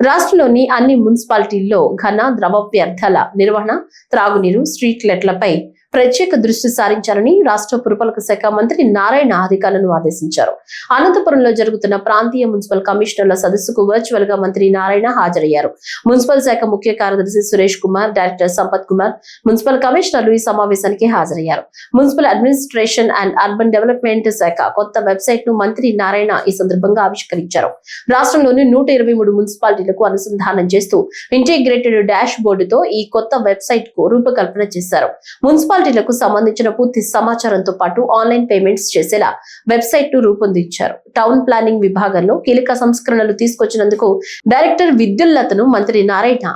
రాష్ట్రంలోని అన్ని మున్సిపాలిటీల్లో ఘన, ద్రవ వ్యర్థాల నిర్వహణ, త్రాగునీరు, స్ట్రీట్ లైట్లపై ప్రత్యేక దృష్టి సారించాలని రాష్ట్ర పురపాలక శాఖ మంత్రి నారాయణ అధికారులను ఆదేశించారు. అనంతపురంలో జరుగుతున్న ప్రాంతీయ మున్సిపల్ కమిషనర్ల సదస్సుకు వర్చువల్ గా మంత్రి నారాయణ హాజరయ్యారు. మున్సిపల్ శాఖ ముఖ్య కార్యదర్శి సురేష్ కుమార్, డైరెక్టర్ సంపత్ కుమార్, మున్సిపల్ కమిషనర్లు ఈ సమావేశానికి హాజరయ్యారు. Municipal administration and urban development శాఖ కొత్త వెబ్సైట్ ను మంత్రి నారాయణ ఈ సందర్భంగా ఆవిష్కరించారు. రాష్ట్రంలోని 123 మున్సిపాలిటీలకు అనుసంధానం చేస్తూ ఇంటిగ్రేటెడ్ డాష్ బోర్డుతో ఈ కొత్త వెబ్సైట్ కు రూపకల్పన చేశారు. మున్సిపాలిటీలకు సంబంధించిన పూర్తి సమాచారంతో పాటు ఆన్లైన్ పేమెంట్స్ చేసేలా వెబ్సైట్ ను రూపొందించారు. టౌన్ ప్లానింగ్ విభాగంలో కీలక సంస్కరణలు తీసుకొచ్చినందుకు డైరెక్టర్ విద్యుల్లతను మంత్రి నారాయణ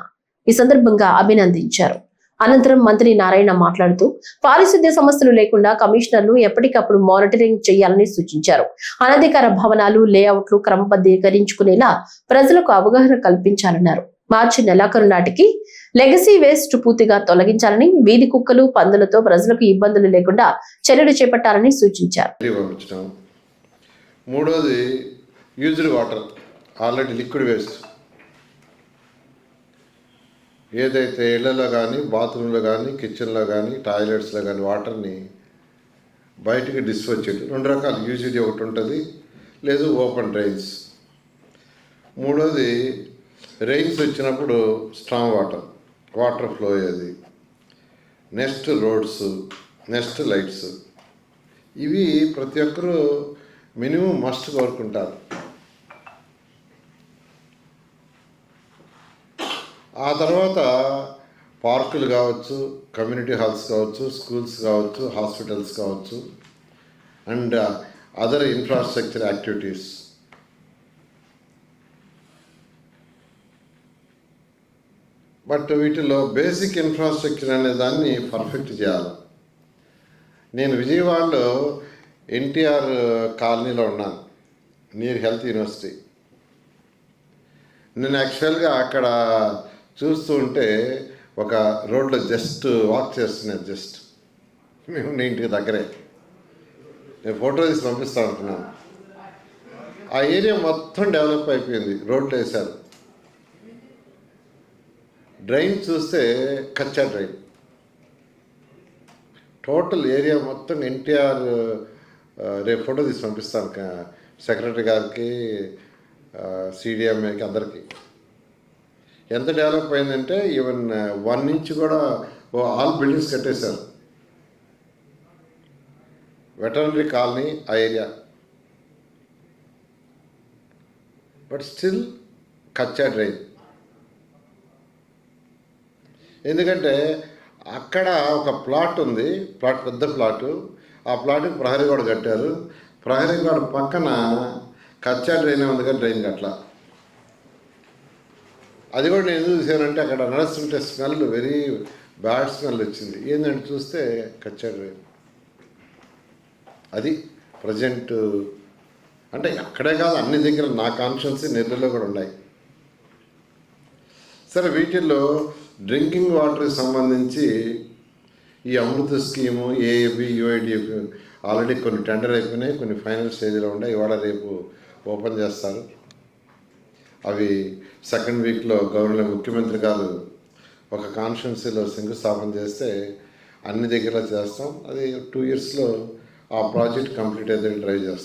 ఈ సందర్భంగా అభినందించారు. అనంతరం మంత్రి నారాయణ మాట్లాడుతూ పారిశుద్ధ్య సమస్యలు లేకుండా కమిషనర్లు ఎప్పటికప్పుడు మానిటరింగ్ చేయాలని సూచించారు. అనధికార భవనాలు, లేఅవుట్లు క్రమబద్ధీకరించుకునేలా ప్రజలకు అవగాహన కల్పించాలన్నారు. మార్చి నెలాఖరు నాటికి లెగసీ వేస్ట్ పూర్తిగా తొలగించాలని, వీధి కుక్కలు, పందులతో ప్రజలకు ఇబ్బందులు లేకుండా చర్యలు చేపట్టాలని సూచించారు. మూడోది used water, already liquid waste ఏదైతే ఇళ్లలో కానీ, బాత్రూంలో కానీ, కిచెన్లో కానీ, టాయిలెట్స్లో కానీ వాటర్ని బయటికి డిస్పోజ్ చేయడం. 2 రకాలు, యూజ్డ్ ఒకటి ఉంటుంది, లేదు ఓపెన్ డ్రైన్స్. మూడోది రెయిన్స్ వచ్చినప్పుడు స్ట్రాంగ్ వాటర్ ఫ్లో అయ్యేది. Next roads, next lights. ఇవి ప్రతి ఒక్కరూ మినిమం మస్ట్ కోరుకుంటారు. ఆ తర్వాత పార్కులు కావచ్చు, కమ్యూనిటీ హాల్స్ కావచ్చు, స్కూల్స్ కావచ్చు, హాస్పిటల్స్ కావచ్చు, and other infrastructure activities. But వీటిలో బేసిక్ ఇన్ఫ్రాస్ట్రక్చర్ అనే దాన్ని పర్ఫెక్ట్ చేయాలి. నేను విజయవాడలో ఎన్టీఆర్ కాలనీలో ఉన్నాను, నియర్ హెల్త్ యూనివర్సిటీ. నేను యాక్చువల్గా అక్కడ చూస్తూ ఉంటే ఒక రోడ్లో జస్ట్ వాక్ చేస్తున్నాను. మేము ఇంటికి దగ్గరే, నేను ఫోటో తీసి పంపిస్తూ ఉంటున్నాను. ఆ ఏరియా మొత్తం డెవలప్ అయిపోయింది, రోడ్లు వేశారు. డ్రైన్ చూస్తే కచ్చా డ్రైన్, టోటల్ ఏరియా మొత్తం ఎన్టీఆర్. రేపు ఫోటో తీసి పంపిస్తాను సెక్రటరీ గారికి, సిడిఎంఏకి, అందరికీ. ఎంత డెవలప్ అయిందంటే ఈవెన్ 1 ఇంచ్ కూడా ఆల్ బిల్డింగ్స్ కట్టేశారు. వెటర్నరీ కాలనీ ఆ area, but still kachcha drain. ఎందుకంటే అక్కడ ఒక ప్లాట్ ఉంది, పెద్ద ప్లాటు. ఆ ప్లాట్కి ప్రహరీ గోడ కట్టారు. ప్రహరీ గోడ పక్కన కచ్చా డ్రైన్ ఉంది, కానీ డ్రైన్ కట్లా. అది కూడా నేను ఎందుకు చూసానంటే అక్కడ నడుస్తుంటే స్మెల్, వెరీ బ్యాడ్ స్మెల్ వచ్చింది. ఏంటంటే చూస్తే కచ్చా డ్రైన్. అది ప్రజెంట్ అంటే అక్కడే కాదు, అన్ని దగ్గర నా కాన్షియన్సీ నెల్లూరులో కూడా ఉన్నాయి. సరే, వీటిల్లో డ్రింకింగ్ వాటర్కి సంబంధించి ఈ అమృత స్కీము, ఏఏబి, యుఐడిఎఫ్ ఆల్రెడీ కొన్ని టెండర్ అయిపోయినాయి, కొన్ని ఫైనల్ స్టేజ్లో ఉన్నాయి. ఇవాళ రేపు ఓపెన్ చేస్తారు. అవి సెకండ్ వీక్లో ముఖ్యమంత్రి గారు ఒక కాన్స్టిట్యున్సీలో శంకుస్థాపన చేస్తే అన్ని దగ్గర చేస్తాం. అది 2 yearsలో ఆ ప్రాజెక్ట్ కంప్లీట్ అయితే డ్రైవ్ చేస్తాం.